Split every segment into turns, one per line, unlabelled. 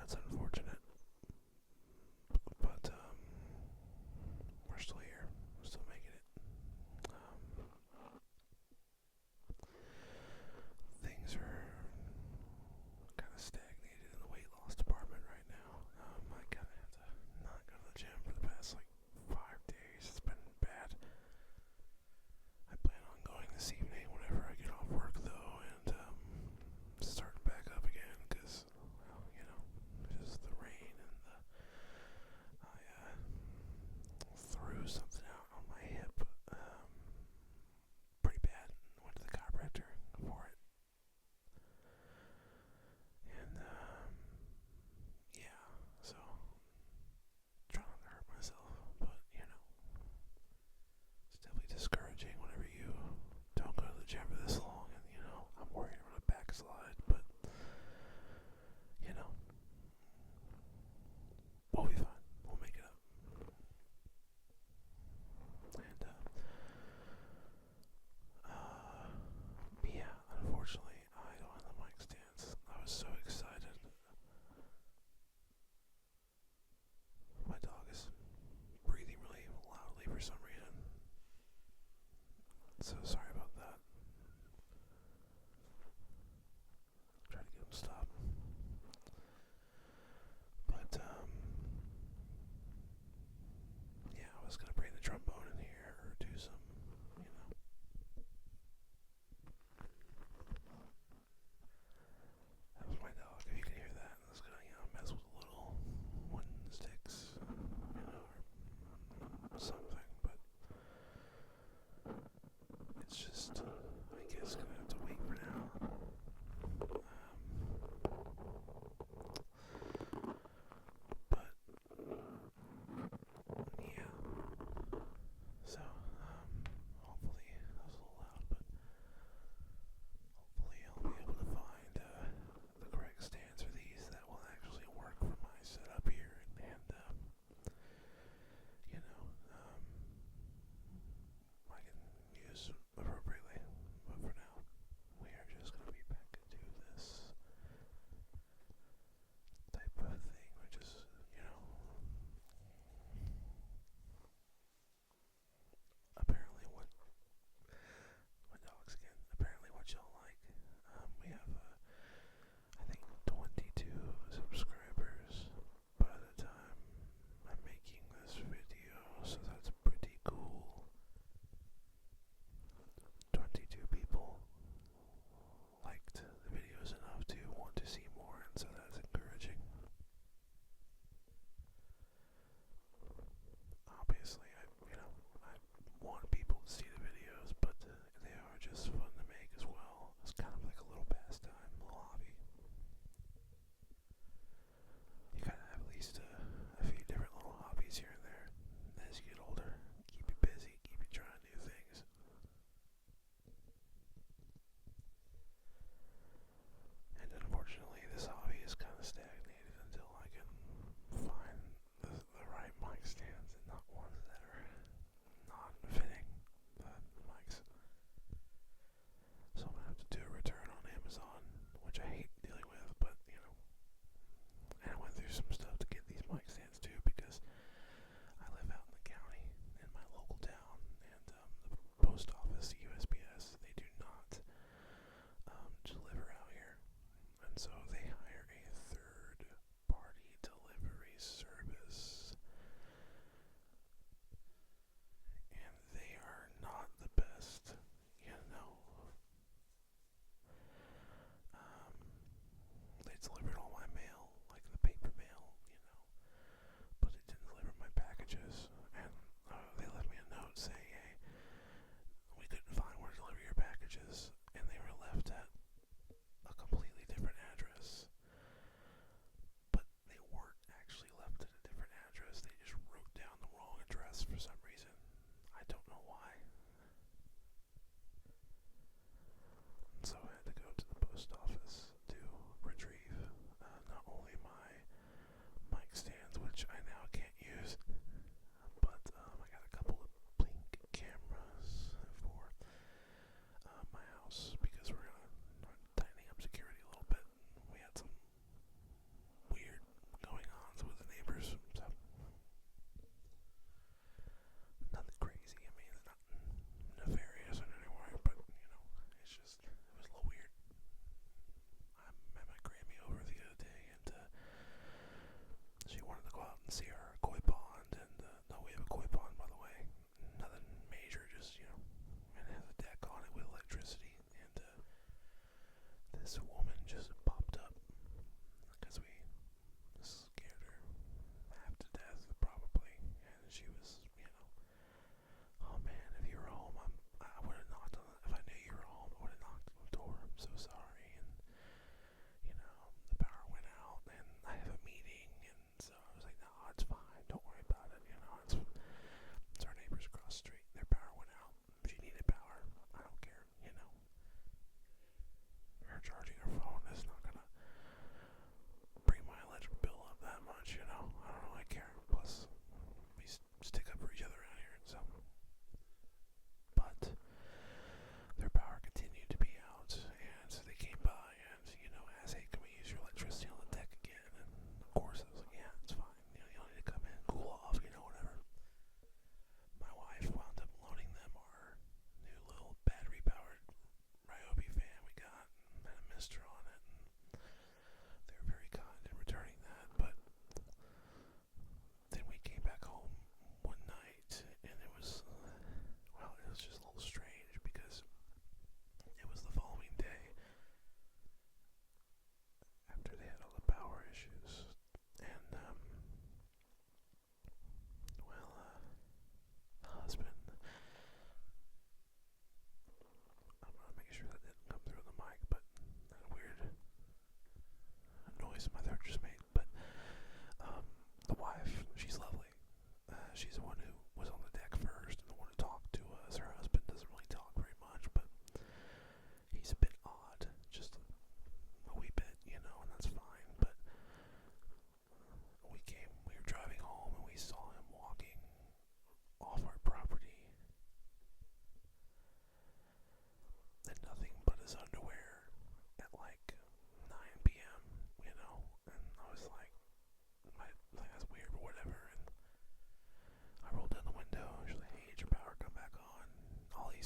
that's unfortunate. But we're still here. We're still making it. Things are kind of stagnated in the weight loss department right now. I kind of have to not go to the gym for the past like 5 days. It's been bad. I plan on going this evening whenever I get off work though, and starting back up again because, well, just the rain and I threw something out on my hip pretty bad. Went to the chiropractor for it. And yeah, so trying not to hurt myself, but it's definitely discouraging whenever you don't go to the gym for this long, and I'm worried I'm gonna backslide, but we'll be fine. We'll make it up. And yeah, unfortunately, I don't have the mic stands. I was so excited. My dog is breathing really loudly for some reason. So sorry about that. Try to get him to stop. But yeah, I was gonna bring the trombone in here or do some, That was my dog. If you can hear that, I was gonna, mess with the little wooden sticks, or something. But it's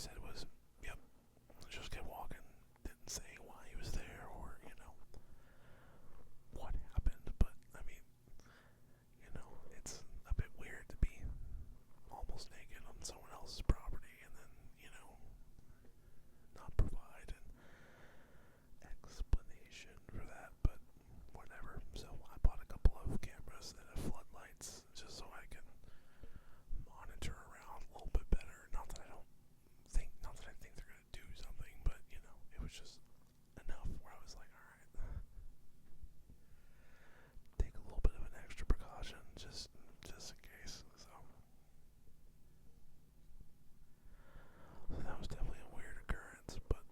said was, yep, just kept walking. Didn't say why he was there or, what happened. But, I mean, it's a bit weird to be almost naked on someone else's property and then, not provide an explanation for that, but whatever. So I bought a couple of cameras that have floodlights just so I can monitor around a little bit better. Not that I think they're gonna do something, but it was just enough where I was like, alright, take a little bit of an extra precaution just in case. So that was definitely a weird occurrence, but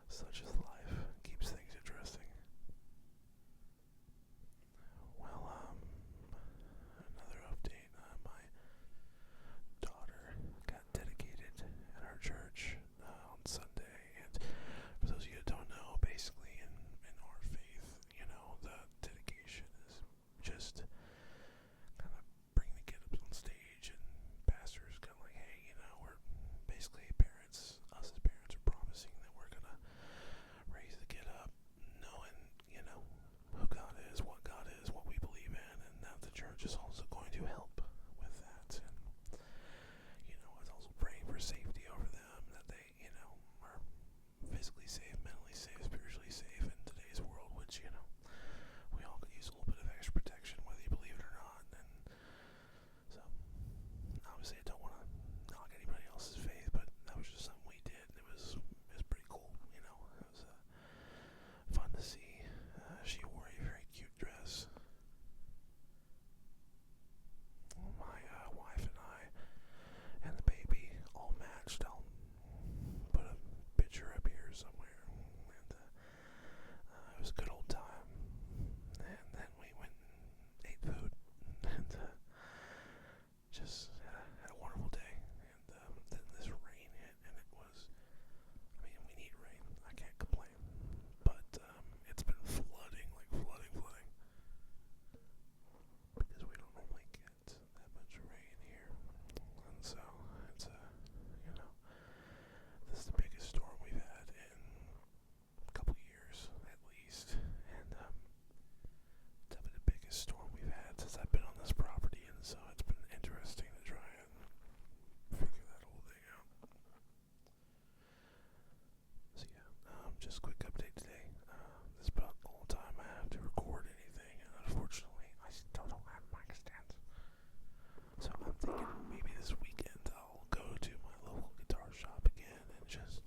such is life. Keeps things interesting. Well, another update. My daughter got dedicated at our church on Sunday, and for those of you that don't know, basically in our faith, the dedication is just kind of bring the kids up on stage, and pastors kind of like, hey, we're basically parents. Us as parents are promising that we're gonna raise the kid up, knowing who God is, what we believe in, and that the church is also going to help with that. And it's also praying for safety over them, that they are physically safe, mentally safe, spiritually safe in today's world, which we all could use a little bit of extra protection, whether you believe it or not. And so obviously I don't want to knock anybody else's faith, but that was just something we did. It was pretty cool. It was fun to see. She wore a very cute dress. My wife and I and the baby all matched. I'll put a picture up here somewhere. And it was a good old time. And then we went and ate food and just had a wonderful day. And then this rain hit, and it was, we need rain. I can't complain. But it's been flooding. Because we don't normally get that much rain here. And so it's this is the biggest storm we've had in a couple years at least. And definitely the biggest storm we've had since I've been on this property, and so it's been interesting to try and figure that whole thing out. So yeah, just a quick update today. This is about the whole time I have to record anything, and unfortunately I still don't have mic stands. So I'm thinking maybe this weekend I'll go to my local guitar shop again and just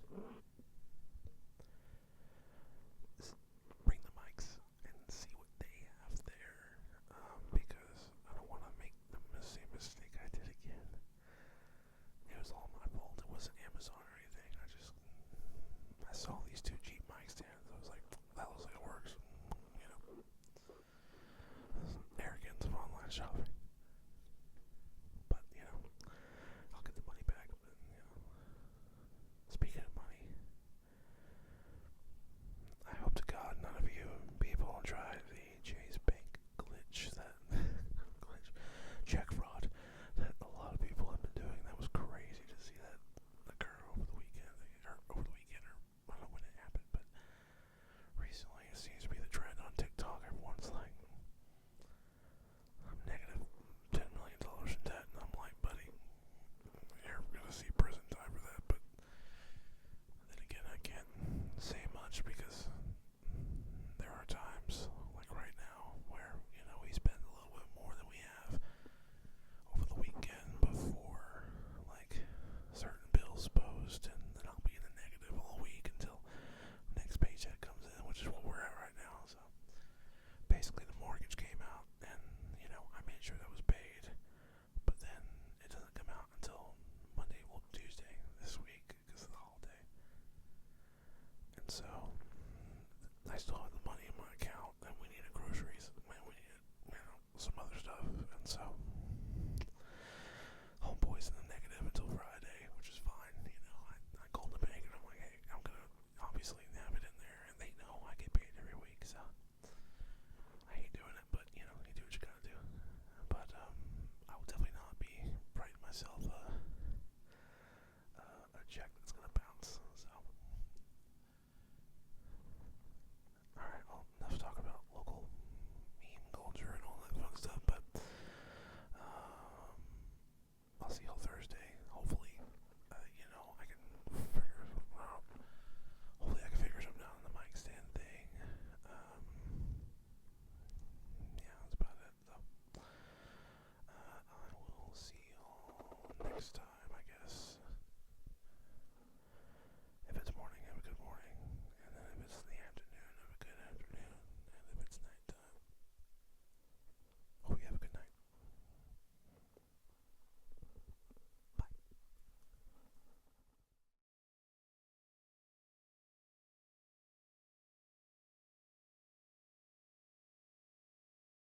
bring the mics and see what they have there, because I don't want to make the same mistake I did again. It was all my fault. It wasn't Amazon or anything. I saw these two cheap mic stands. I was like, that looks like it works. Arrogance of online shopping. But, I'll get the money back. But, speaking of money, I hope to God none of you people try the Chase Bank glitch, check fraud that a lot of people have been doing. That was crazy to see that occur over the weekend, or I don't know when it happened, but recently it seems to be the trend on TikTok. Everyone's like, I'm negative $10 million in debt, and I'm like, buddy, you're gonna see prison time for that. But then again, I can't say much because there are times, like right now, where, we spend a little bit more than we have over the weekend before, like, certain bills post, and then I'll be in the negative all week until next paycheck comes in, which is what we're at right now. So basically the mortgage came out, and, I made sure that was paid, but then it doesn't come out until Tuesday this week because of the holiday. And so I still have the money in my account, and we needed groceries, and we needed, some other stuff. And so